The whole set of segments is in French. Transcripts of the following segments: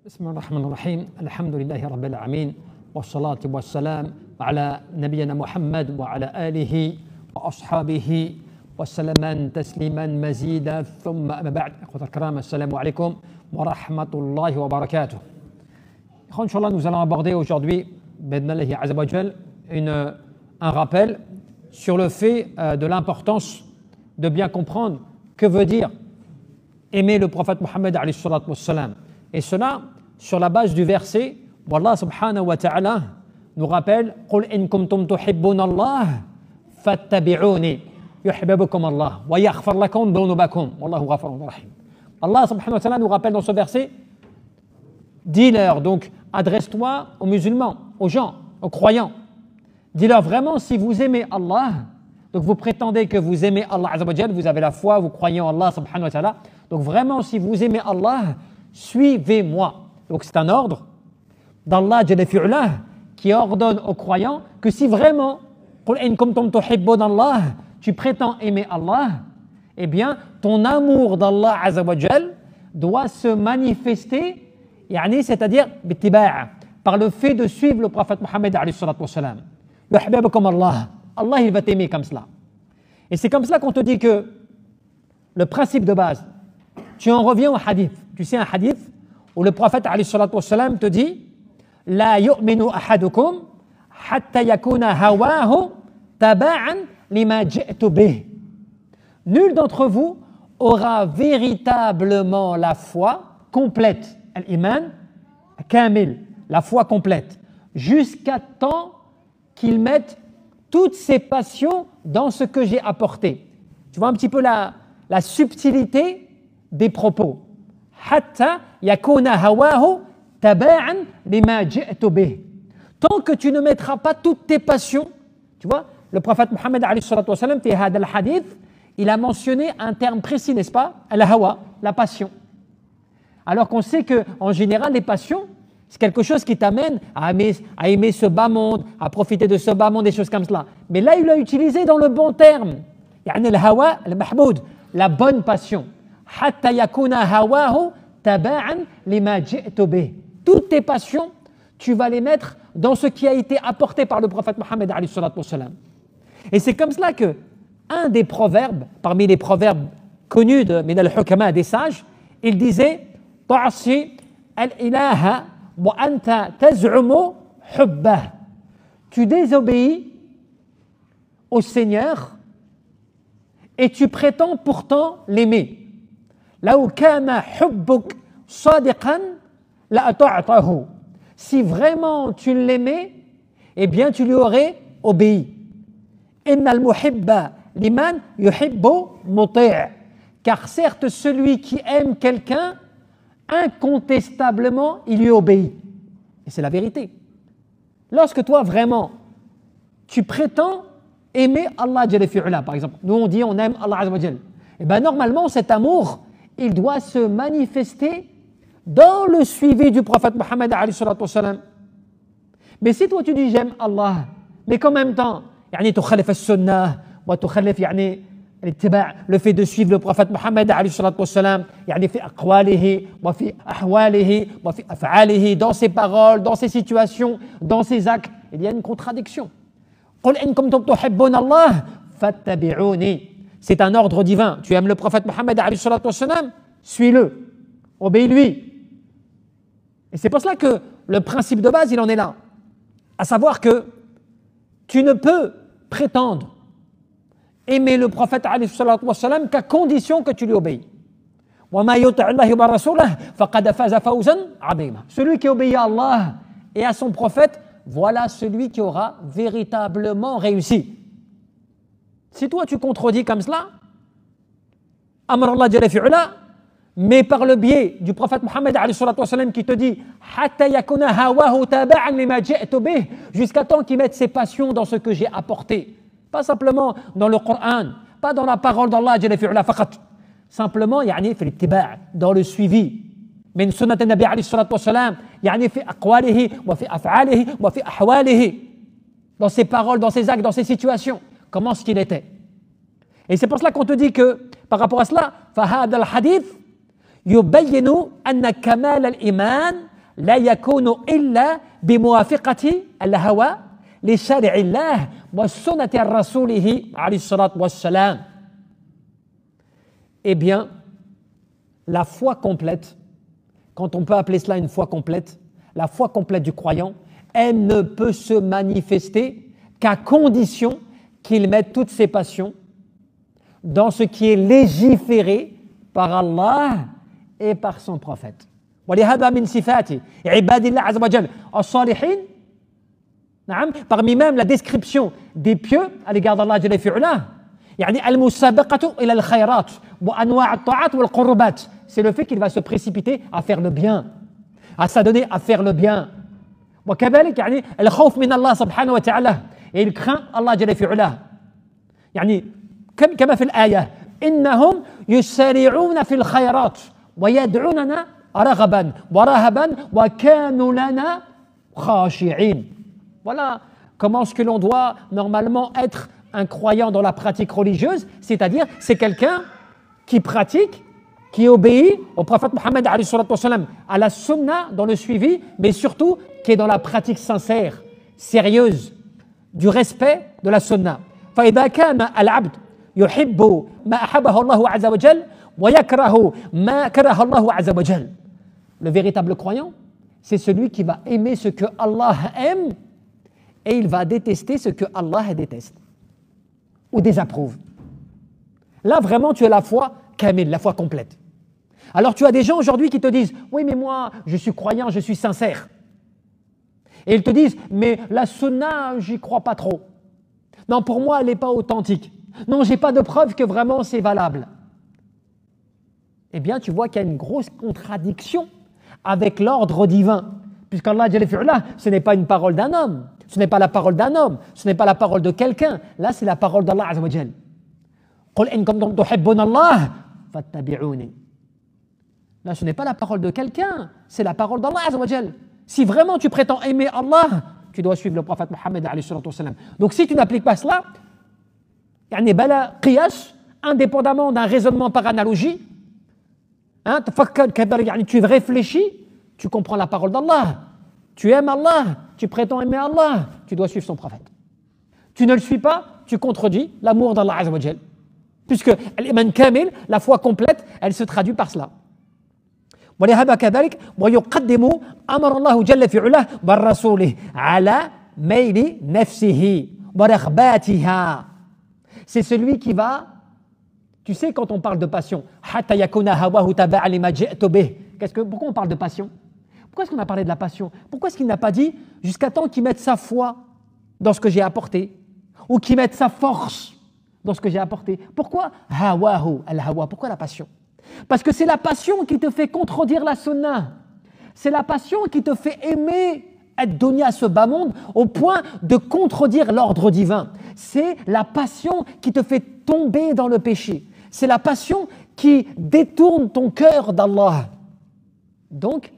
بسم الله الرحمن الرحيم الحمد لله رب العالمين والصلاة والسلام على نبينا محمد وعلى آله وأصحابه وسلم تسليما مزيدا ثم أما بعد إخوة الكرام السلام عليكم ورحمة الله وبركاته. Inch'Allah, nous allons aborder aujourd'hui un rappel sur le fait de l'importance de bien comprendre que veut dire aimer le prophète Mohammed alayhi salatu wassalam. Et cela sur la base du verset où Allah subhanahu wa ta'ala nous rappelle قُلْ إِن كُنْتُمْ تُحِبُّونَ اللَّهَ فَاتَّبِعُونِي يُحْبِبُكُمْ اللَّهُ وَيَغْفِرْ لَكُمْ ذُنُوبَكُمْ وَاللَّهُ غَفُورٌ رَحِيمٌ. Allah subhanahu wa ta'ala nous rappelle dans ce verset, dis-leur, donc adresse-toi aux musulmans, aux gens, aux croyants. Dis-leur vraiment si vous aimez Allah, donc vous prétendez que vous aimez Allah Azza wa Jal, vous avez la foi, vous croyez en Allah subhanahu wa ta'ala, donc vraiment si vous aimez Allah, suivez-moi. Donc c'est un ordre d'Allah Jalla fi'ula qui ordonne aux croyants que si vraiment قُلْ إِن كُنْتُمْ تُحِبُّونَ اللَّهَ tu prétends aimer Allah, eh bien ton amour d'Allah Azza wa Jal doit se manifester, c'est-à-dire par le fait de suivre le prophète Mohammed alayhi salatu wassalam. Yuhibbukum Allah, Allah il va t'aimer comme cela. Et c'est comme cela qu'on te dit que le principe de base, tu en reviens au hadith. Tu sais un hadith où le prophète alayhi salatu wassalam te dit La yu'minu ahadukum hatta yakuna hawahu taba'an lima ji'tu bih. Nul d'entre vous aura véritablement la foi complète, al-iman kamil, la foi complète, jusqu'à temps qu'il mette toutes ses passions dans ce que j'ai apporté. Tu vois un petit peu la subtilité des propos. Hatta yakuna hawahu taba'an lima ji'tu bih. Tant que tu ne mettras pas toutes tes passions, tu vois, le prophète Mohammed alayhi salatu wassalam, fi hadha al-hadith, il a mentionné un terme précis, n'est-ce pas? Al-hawa, la passion. Alors qu'on sait qu'en général, les passions, c'est quelque chose qui t'amène à aimer ce bas monde, à profiter de ce bas monde, des choses comme cela. Mais là, il l'a utilisé dans le bon terme. Yani al-hawa, al-mahmoud, la bonne passion. Hatta yakuna hawahu taba'an lima ji'tu bih. Toutes tes passions, tu vas les mettre dans ce qui a été apporté par le prophète Mohammed alayhi salatu wassalam. Et c'est comme cela que un des proverbes, parmi les proverbes connus de min al-hukama, des sages, il disait Ta'si al-ilaha wa anta taz'umu hubbah. Tu désobéis au Seigneur et tu prétends pourtant l'aimer. Law kana hubbuk sadiqan la ata'tahu. Si vraiment tu l'aimais, eh bien tu lui aurais obéi. Innal muhibba liman yuhibbu muti'. Car certes, celui qui aime quelqu'un, incontestablement, il lui obéit. Et c'est la vérité. Lorsque toi, vraiment, tu prétends aimer Allah Jalla fi'ula, par exemple, nous on dit on aime Allah Azza wa Jal, et bien normalement, cet amour, il doit se manifester dans le suivi du prophète Mohammed alayhi salatu wassalam. Mais si toi tu dis j'aime Allah, mais qu'en même temps, tu khalif as-sunnah, wa tu khalif le fait de suivre le prophète Mohammed alayhi salatu wassalam, fi aqwalihi, wa fi ahwalihi, wa fi af'alihi, dans ses paroles, dans ses situations, dans ses actes, il y a une contradiction. Qul in kuntum tuhibbuna Allah fattabi'uni. C'est un ordre divin. Tu aimes le prophète Mohammed alayhi salatu wassalam, suis-le, obéis-lui. Et c'est pour cela que le principe de base, il en est là. À savoir que tu ne peux prétendre aimer le prophète alayhi salatu wassalam qu'à condition que tu lui obéis. Celui qui obéit à Allah et à son prophète, voilà celui qui aura véritablement réussi. Si toi tu contredis comme cela, Amr Allah Jalla fi'ula, mais par le biais du prophète Mohammed alayhi salatu wassalam qui te dit Hatta yakuna hawahu taba'an lima ji'tu bih, jusqu'à temps qu'il mette ses passions dans ce que j'ai apporté. Pas simplement dans le Coran, pas dans la parole d'Allah Jalla fi'ula faqat. Simplement, fi l'ittiba', dans le suivi. Min sunnat an-nabi alayhi salatu wassalam, fi aqwalihi, wa fi af'alihi, wa fi ahwalihi. Dans ses paroles, dans ses actes, dans ses situations. Comment est-ce qu'il était? Et c'est pour cela qu'on te dit que, par rapport à cela, fahad al-hadith, يبين أن كمال الإيمان لا يكون إلا بموافقة الهوى لشرع الله وسنة رسوله عليه الصلاة والسلام. Eh bien, la foi complète, quand on peut appeler cela une foi complète, la foi complète du croyant, elle ne peut se manifester qu'à condition qu'il mette toutes ses passions dans ce qui est légiféré par Allah et par son prophète. ولهذا من صفات عباد الله عز وجل الصالحين نعم parmi même la description des pieux à l'égard d'Allah جل في علاه يعني المسابقة إلى الخيرات وأنواع الطاعات والقربات, c'est le fait qu'il va se précipiter à faire le bien, à s'adonner à faire le bien. وكذلك يعني الخوف من الله سبحانه وتعالى, et il craint Allah جل في علاه. يعني كما في الآية إنهم يسارعون في الخيرات ويدعوننا رغبا ورهبا وكانوا لنا خاشعين. Voilà comment est-ce que l'on doit normalement être un croyant dans la pratique religieuse, c'est-à-dire c'est quelqu'un qui pratique, qui obéit au prophète Mohammed à la sunna dans le suivi, mais surtout qui est dans la pratique sincère, sérieuse, du respect de la sunna. فإذا كان العبد يحب ما أحبه الله عز وجل ويكره ما كره الله عز وجل. Le véritable croyant, c'est celui qui va aimer ce que Allah aime et il va détester ce que Allah déteste ou désapprouve. Là, vraiment, tu as la foi kamil, la foi complète. Alors, tu as des gens aujourd'hui qui te disent « Oui, mais moi, je suis croyant, je suis sincère. » Et ils te disent « Mais la sunna, j'y crois pas trop. Non, pour moi, elle n'est pas authentique. Non, j'ai pas de preuve que vraiment c'est valable. » Eh bien, tu vois qu'il y a une grosse contradiction avec l'ordre divin. Puisqu'Allah, ce n'est pas une parole d'un homme, ce n'est pas la parole d'un homme, ce n'est pas la parole de quelqu'un. Là, c'est la parole d'Allah Azza wa Jal. قُلْ إِن كُنتُمْ تُحِبُّونَ اللَّهَ فَاتَّبِعُونِي. Là, ce n'est pas la parole de quelqu'un, c'est la parole d'Allah Azza wa Jal. Si vraiment tu prétends aimer Allah, tu dois suivre le prophète Mohammed alayhi salatu wassalam. Donc si tu n'appliques pas cela, يعني بلا قياس, indépendamment d'un raisonnement par analogie, hein, tu réfléchis, tu comprends la parole d'Allah, tu aimes Allah, tu prétends aimer Allah, tu dois suivre son prophète. Tu ne le suis pas, tu contredis l'amour d'Allah Azza wa Jal. Puisque l'iman kamil, la foi complète, elle se traduit par cela. ولهذا كذلك ويقدم أمر الله جل في علاه بالرسول على ميل نفسه ورغباتها. C'est celui qui va, tu sais, quand on parle de passion, حتى يكون هواه تبعا لما جئت به. Pourquoi on parle de passion? Pourquoi est-ce qu'on a parlé de la passion? Pourquoi est-ce qu'il n'a pas dit jusqu'à temps qu'il mette sa foi dans ce que j'ai apporté ou qu'il mette sa force dans ce que j'ai apporté? Pourquoi hawahu al-hawa? Pourquoi la passion? Parce que c'est la passion qui te fait contredire la sunna. C'est la passion qui te fait aimer être donné à ce bas monde au point de contredire l'ordre divin. C'est la passion qui te fait tomber dans le péché. C'est la passion qui détourne ton cœur d'Allah. Donc,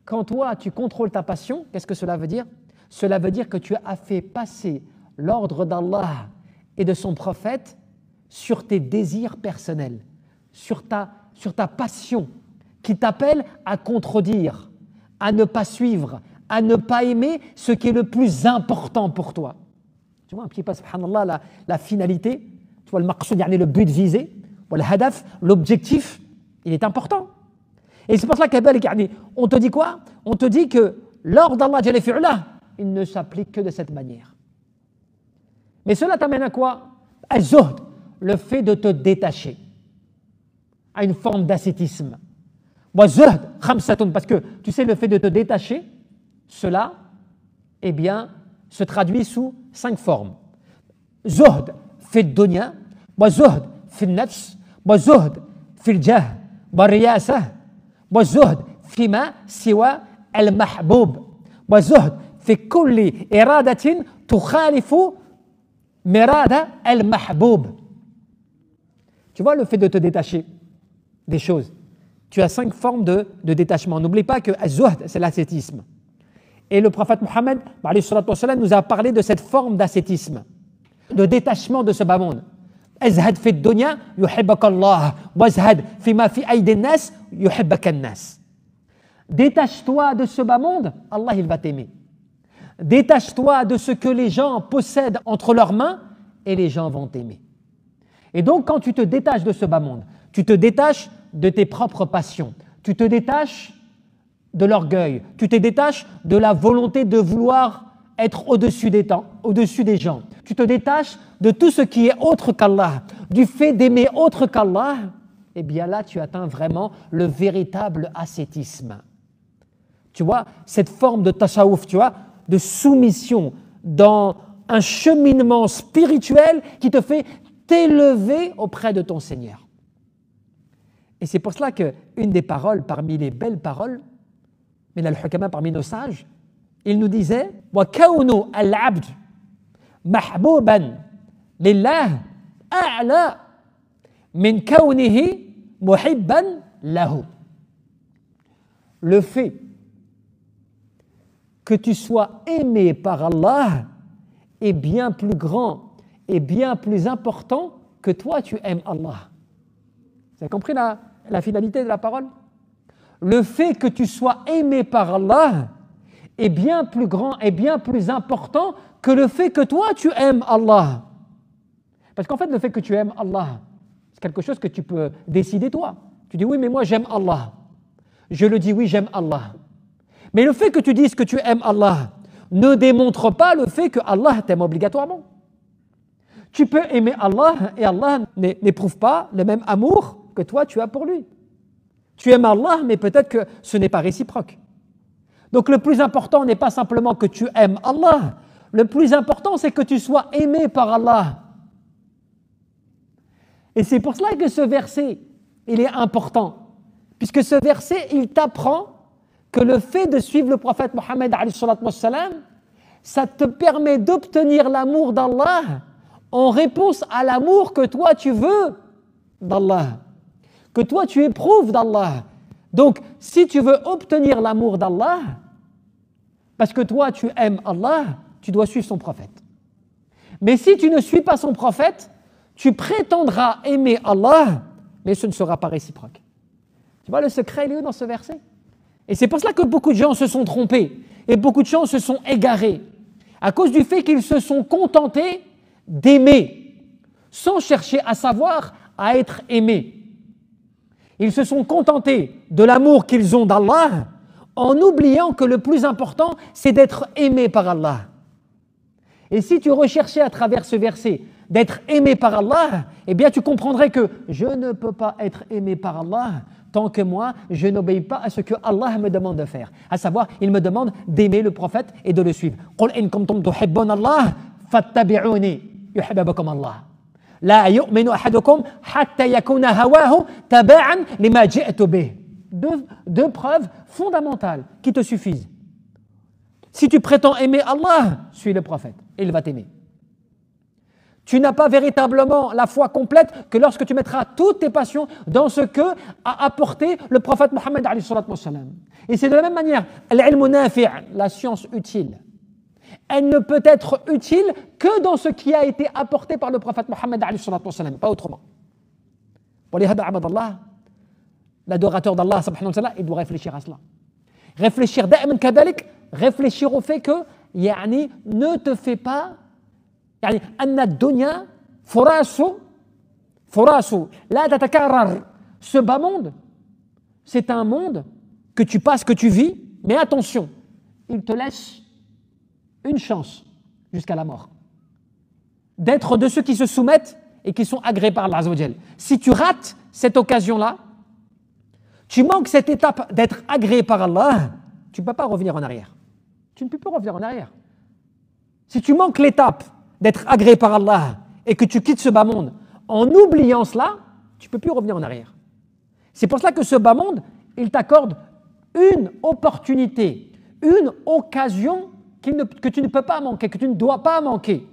quand toi tu contrôles ta passion, qu'est-ce que cela veut dire? Cela veut dire que tu as fait passer l'ordre d'Allah et de son prophète sur tes désirs personnels, sur ta passion qui t'appelle à contredire, à ne pas suivre, à ne pas aimer ce qui est le plus important pour toi. Tu vois un petit peu, subhanallah, la finalité, tu vois le maqsoud, le but visé, le hadaf, l'objectif, il est important. Et c'est pour cela qu'on te dit quoi? On te dit que l'ordre d'Allah Jalla fi'ala, il ne s'applique que de cette manière. Mais cela t'amène à quoi? Az-zuhd, le fait de te détacher à une forme d'ascétisme. Zuhd khamsatun, parce que tu sais, le fait de te détacher, cela, eh bien, se traduit sous 5 formes. Zuhd fi dunya, zuhd fi nafs, zuhd fi al-jah, riyasah, zuhd fi ma siwa al-mahboub, zuhd fi kulli iradatin tukhalifu mirada al-mahboub. Tu vois le fait de te détacher des choses. Tu as 5 formes de détachement. N'oublie pas que az-zuhd, c'est l'ascétisme. Et le prophète Mohammed nous a parlé de cette forme d'ascétisme, de détachement de ce bas monde. Azhad fi dunya yuhibbaka Allah, wazhad fi ma fi aydi nas yuhibbaka an-nas. Détache-toi de ce bas monde, Allah il va t'aimer. Détache-toi de ce que les gens possèdent entre leurs mains et les gens vont t'aimer. Et donc quand tu te détaches de ce bas monde, tu te détaches de tes propres passions, tu te détaches de l'orgueil, tu te détaches de la volonté de vouloir être au-dessus des temps, au-dessus des gens. Tu te détaches de tout ce qui est autre qu'Allah, du fait d'aimer autre qu'Allah, et bien là tu atteins vraiment le véritable ascétisme. Tu vois, cette forme de tasawwuf, tu vois, de soumission dans un cheminement spirituel qui te fait t'élever auprès de ton Seigneur. Et c'est pour cela qu'une des paroles, parmi les belles paroles, mais al-Hukama parmi nos sages, il nous disait وَكَوْنُ الْعَبْدِ مَحْبُوبًا لِلَّهِ أَعْلَى مِنْ كَوْنِهِ مُحِبًّا لَهُ. Le fait que tu sois aimé par Allah est bien plus grand et bien plus important que toi tu aimes Allah. Vous avez compris la finalité de la parole? Le fait que tu sois aimé par Allah est bien plus grand et bien plus important que le fait que toi tu aimes Allah. Parce qu'en fait le fait que tu aimes Allah, c'est quelque chose que tu peux décider toi. Tu dis oui mais moi j'aime Allah. Je le dis oui j'aime Allah. Mais le fait que tu dises que tu aimes Allah ne démontre pas le fait que Allah t'aime obligatoirement. Tu peux aimer Allah et Allah n'éprouve pas le même amour que toi tu as pour lui. Tu aimes Allah, mais peut-être que ce n'est pas réciproque. Donc le plus important n'est pas simplement que tu aimes Allah, le plus important c'est que tu sois aimé par Allah. Et c'est pour cela que ce verset, il est important, puisque ce verset, il t'apprend que le fait de suivre le prophète Mohammed, ça te permet d'obtenir l'amour d'Allah en réponse à l'amour que toi tu veux d'Allah, que toi tu éprouves d'Allah. Donc, si tu veux obtenir l'amour d'Allah, parce que toi tu aimes Allah, tu dois suivre son prophète. Mais si tu ne suis pas son prophète, tu prétendras aimer Allah, mais ce ne sera pas réciproque. Tu vois le secret, il est où dans ce verset? Et c'est pour cela que beaucoup de gens se sont trompés, et beaucoup de gens se sont égarés, à cause du fait qu'ils se sont contentés d'aimer, sans chercher à savoir à être aimés. Ils se sont contentés de l'amour qu'ils ont d'Allah en oubliant que le plus important, c'est d'être aimé par Allah. Et si tu recherchais à travers ce verset d'être aimé par Allah, eh bien tu comprendrais que je ne peux pas être aimé par Allah tant que moi, je n'obéis pas à ce que Allah me demande de faire. À savoir, il me demande d'aimer le prophète et de le suivre. قُلْ إِن كُنْتُمْ تُحِبُّونَ اللَّهَ فَاتَّبِعُونِي يُحْبِبْكُمُ اللَّهُ لا يؤمن أحدكم حتى يكون هواه تبعا لما جئت به. Deux preuves fondamentales qui te suffisent. Si tu prétends aimer Allah, suis le prophète et il va t'aimer. Tu n'as pas véritablement la foi complète que lorsque tu mettras toutes tes passions dans ce que a apporté le prophète Mohammed alayhi salatu wassalam. Et c'est de la même manière, al-ilm nafi', la science utile. Elle ne peut être utile que dans ce qui a été apporté par le prophète Mohammed alayhi salatu wassalam, pas autrement. ولهذا عبد الله, l'adorateur d'Allah subhanahu wa ta'ala, il doit réfléchir à cela. Réfléchir دائما كذلك, réfléchir au fait que يعني ne te fais pas يعني أن الدنيا فرص لا تتكرر. Ce bas monde, c'est un monde que tu passes, que tu vis, mais attention, il te laisse une chance jusqu'à la mort d'être de ceux qui se soumettent et qui sont agréés par Allah Azza wa Jal. Si tu rates cette occasion-là, tu manques cette étape d'être agréé par Allah, tu ne peux pas revenir en arrière. Tu ne peux pas revenir en arrière. Si tu manques l'étape d'être agréé par Allah et que tu quittes ce bas monde en oubliant cela, tu ne peux plus revenir en arrière. C'est pour cela que ce bas monde, il t'accorde une opportunité, une occasion que tu ne peux pas manquer, que tu ne dois pas manquer.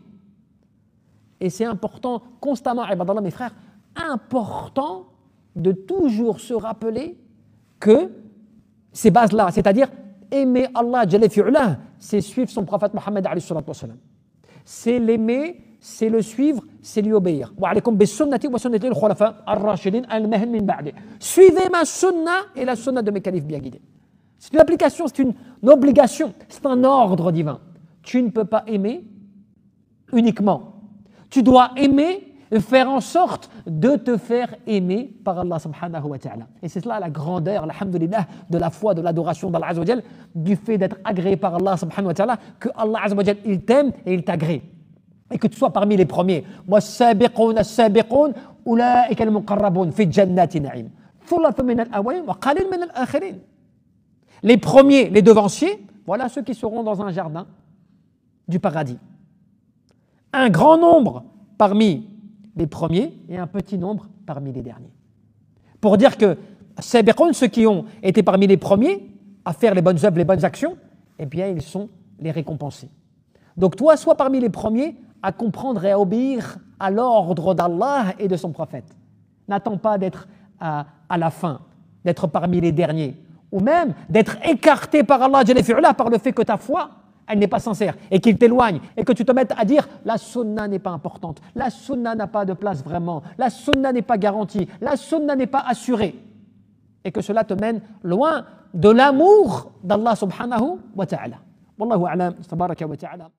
Et c'est important, constamment, ibadallah, mes frères, important de toujours se rappeler que ces bases-là, c'est-à-dire aimer Allah, Jalla fi'ulah, c'est suivre son prophète Mohammed alayhi salatu wassalam. C'est l'aimer, c'est le suivre, c'est lui obéir. Wa alaykum bis sunnati wa sunnati al-khulafa ar-rashidin al-mahdi min ba'di. Suivez ma sunna et la sunna de mes califes bien guidés. C'est une application, c'est une obligation, c'est un ordre divin. Tu ne peux pas aimer uniquement. Tu dois aimer et faire en sorte de te faire aimer par Allah subhanahu wa ta'ala. Et c'est cela la grandeur, alhamdulillah, de la foi, de l'adoration d'Allah azza wa jal, du fait d'être agréé par Allah subhanahu wa ta'ala, que Allah azza wa jal, il t'aime et il t'agrée. Et que tu sois parmi les premiers. وَالسَّابِقُونَ السَّابِقُونَ أُولَٰئِكَ الْمُقَرَّبُونَ فِي جَنَّاتِ النَّعِيمِ ثُلَّةٌ مِّنَ الْأَوَّلِينَ وَقَلِيلٌ مِّنَ الْآخِرِينَ. Les premiers, les devanciers, voilà ceux qui seront dans un jardin du paradis. Un grand nombre parmi les premiers et un petit nombre parmi les derniers. Pour dire que ceux qui ont été parmi les premiers à faire les bonnes œuvres, les bonnes actions, eh bien ils sont les récompensés. Donc toi, sois parmi les premiers à comprendre et à obéir à l'ordre d'Allah et de son prophète. N'attends pas d'être à la fin, d'être parmi les derniers, ou même d'être écarté par Allah par le fait que ta foi, elle n'est pas sincère, et qu'il t'éloigne, et que tu te mettes à dire la sunna n'est pas importante, la sunna n'a pas de place vraiment, la sunna n'est pas garantie, la sunna n'est pas assurée, et que cela te mène loin de l'amour d'Allah subhanahu wa ta'ala. Wallahu a'lam, tabaraka wa ta'ala.